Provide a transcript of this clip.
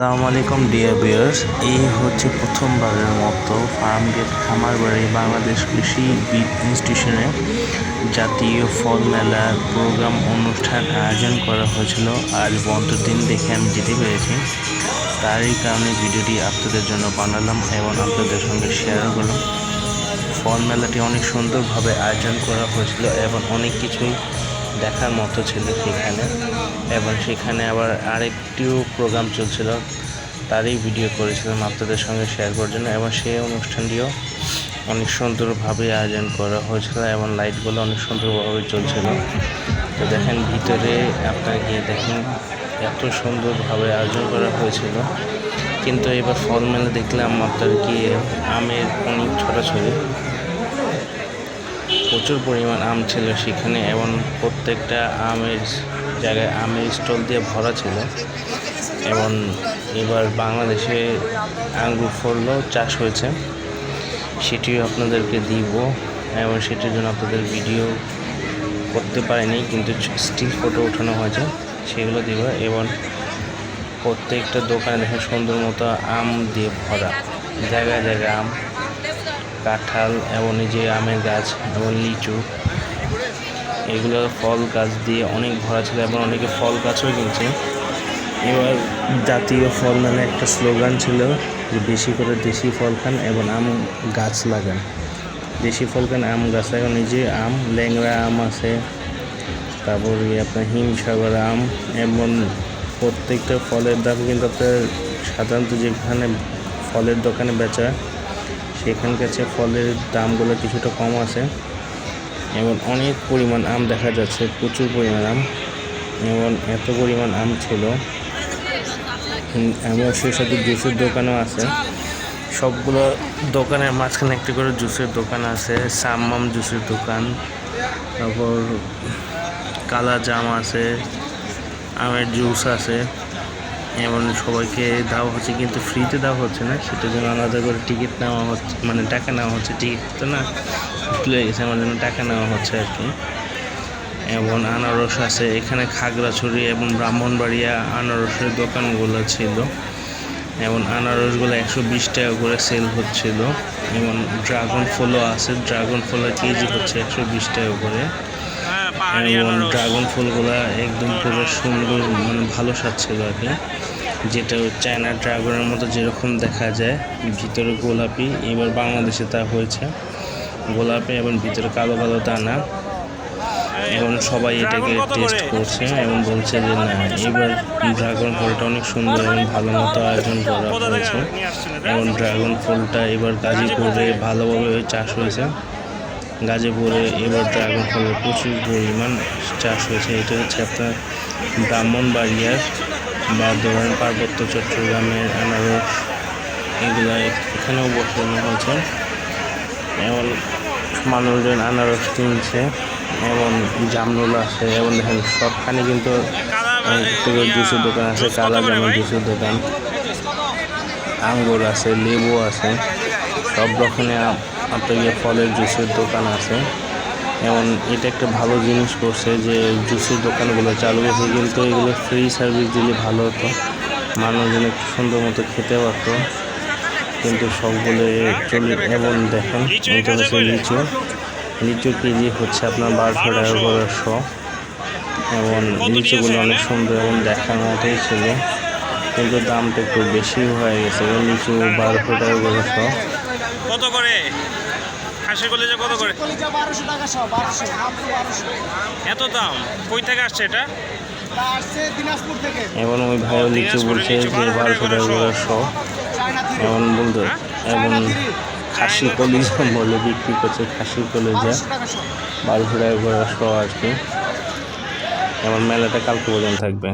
আসসালামু আলাইকুম dear viewers, এই হচ্ছে প্রথমবারের মতো ফার্মগেট খামারবাড়ি বাংলাদেশ কৃষি ইনস্টিটিউশনে জাতীয় ফল মেলা প্রোগ্রাম অনুষ্ঠান আয়োজন করা হয়েছিল। আজ বন্ধের দিন দেখে আমি যেতে পেরেছি, তারই কারণে ভিডিওটি আপনাদের জন্য বানালাম এবং আপনাদের সঙ্গে শেয়ার করলাম। ফল মেলাটি অনেক সুন্দরভাবে আয়োজন করা হয়েছিল এবং অনেক কিছুই দেখার মতো ছিল সেখানে, এবং সেখানে আবার আরেকটিও প্রোগ্রাম চলছিল, তারই ভিডিও করেছিলাম আপনাদের সঙ্গে শেয়ার করার জন্য। এবং সেই অনুষ্ঠানটিও অনেক সুন্দরভাবে আয়োজন করা হয়েছিল এবং লাইটগুলো অনেক সুন্দরভাবে চলছিল। তো দেখেন ভিতরে আপনারা গিয়ে দেখেন এত সুন্দরভাবে আয়োজন করা হয়েছিল। কিন্তু এবার ফল মেলা দেখলাম আপনার গিয়ে আমের অনেক ছড়াছড়ি, প্রচুর পরিমাণ আম ছিল সেখানে এবং প্রত্যেকটা আমের জায়গায় আমের স্টল দিয়ে ভরা ছিল। এবং এবার বাংলাদেশে আঙ্গুর ফলও চাষ হয়েছে, সেটিও আপনাদেরকে দিব এবং সেটির জন্য আপনাদের ভিডিও করতে পারিনি, কিন্তু স্টিল ফটো ওঠানো হয়েছে, সেগুলো দিব। এবং প্রত্যেকটা দোকানে দেখেন সুন্দর মতো আম দিয়ে ভরা, জায়গায় জায়গায় আম, কাঁঠাল এবং এই যে আমের গাছ এবং লিচু, এগুলো ফল গাছ দিয়ে অনেক ভরা ছিল এবং অনেকে ফল গাছও কিনছে। এবার জাতীয় ফল মেলায় একটা স্লোগান ছিল যে বেশি করে দেশি ফল খান এবং আম গাছ লাগান, দেশি ফল খান আম গাছ লাগান। এই যে আম, ল্যাংড়া আম আছে, তারপরে আপনার হিমসাগর আম, এবং প্রত্যেকটা ফলের দাম কিন্তু আপনার সাধারণত যেখানে ফলের দোকানে বেচা সেখানকার চেয়ে ফলের দামগুলো কিছুটা কম আছে। এবং অনেক পরিমাণ আম দেখা যাচ্ছে, প্রচুর পরিমাণ আম, এবং এত পরিমাণ আম ছিল। এবং সেই সাথে জুসের দোকানও আছে, সবগুলো দোকানের মাঝখানে একটি করে জুসের দোকান আছে। সাম্মাম জুসের দোকান, তারপর কালা জাম আছে, আমের জুস আছে। এবং সবাইকে দেওয়া হচ্ছে, কিন্তু ফ্রিতে দেওয়া হচ্ছে না, সেটার জন্য আলাদা করে টিকিট নেওয়া হচ্ছে, মানে টাকা নেওয়া হচ্ছে। টিকিট তো না ভুলে গেছে, আমার জন্য টাকা নেওয়া হচ্ছে আর কি। এবং আনারস আছে এখানে, খাগড়াছড়ি এবং ব্রাহ্মণবাড়িয়া আনারসের দোকানগুলো ছিল এবং আনারসগুলো 120 টাকা করে সেল হচ্ছিল। এবং ড্রাগন ফলও আছে, ড্রাগন ফলের কেজি হচ্ছে 120 টাকা করে। এবং ড্রাগন ফলগুলো একদম পুরো সুন্দর, মানে ভালো স্বাদ ছিল আর কি, যেটা চায়না ড্রাগনের মতো যেরকম দেখা যায়, ভিতরে গোলাপি। এবার বাংলাদেশে তা হয়েছে গোলাপি এবং ভিতরে কালো কালো দানা। এবং সবাই এটাকে টেস্ট করছে এবং বলছে যে না, এবার ড্রাগন ফলটা অনেক সুন্দর এবং ভালো মতো আয়োজন করা হয়েছে। এবং ড্রাগন ফলটা এবার গাজীপুরে ভালোভাবে চাষ হয়েছে, গাজীপুরে এবার ড্রাগন ফলের প্রচুর পরিমাণ চাষ হয়েছে। এটা হচ্ছে আপনার ব্রাহ্মণবাড়িয়ার বা ধরেন পার্বত্য চট্টগ্রামের আনারস, এগুলো এখানেও বসানো হয়েছে এবং মানুষজন আনারস কিনছে। এবং জামরুল আছে, এবং দেখেন সবখানে কিন্তু জুসের দোকান আছে, কালা জামের জুসের দোকান, আঙ্গুর আছে, লেবু আছে, সব রকমের আপনার ফলের জুসের দোকান আছে। এবং এটা একটা ভালো জিনিস করছে যে জুসের দোকানগুলো চালু করছে, কিন্তু এগুলো ফ্রি সার্ভিস দিলে ভালো হতো, মানুষজন একটু সুন্দর মতো খেতে পারতো, কিন্তু সবগুলো চলে। এবং দেখেন এটা হচ্ছে লিচু, লিচুর কেজি হচ্ছে আপনার 1200 টাকা করে শ। এবং লিচুগুলো অনেক সুন্দর এবং দেখার মতোই ছিল, কিন্তু দামটা একটু বেশি হয়ে গেছে। লিচু 1200 টাকা করে শ। কত করে খাসির কলিজা? কত করে? 1200 টাকা শ। 1200 এত দাম কই থেকে আসছে এটা? আসছে দিনাজপুর থেকে। এবং ওই ভাইও লিচু বলছে যে 1200 টাকা করে শ। এবং বলতো এবং খাসি কলিজা বলে বিক্রি করছে, খাসির কলিজা 1200 টাকা করে শ আর কি। এবং মেলাটা কালকে পর্যন্ত থাকবে।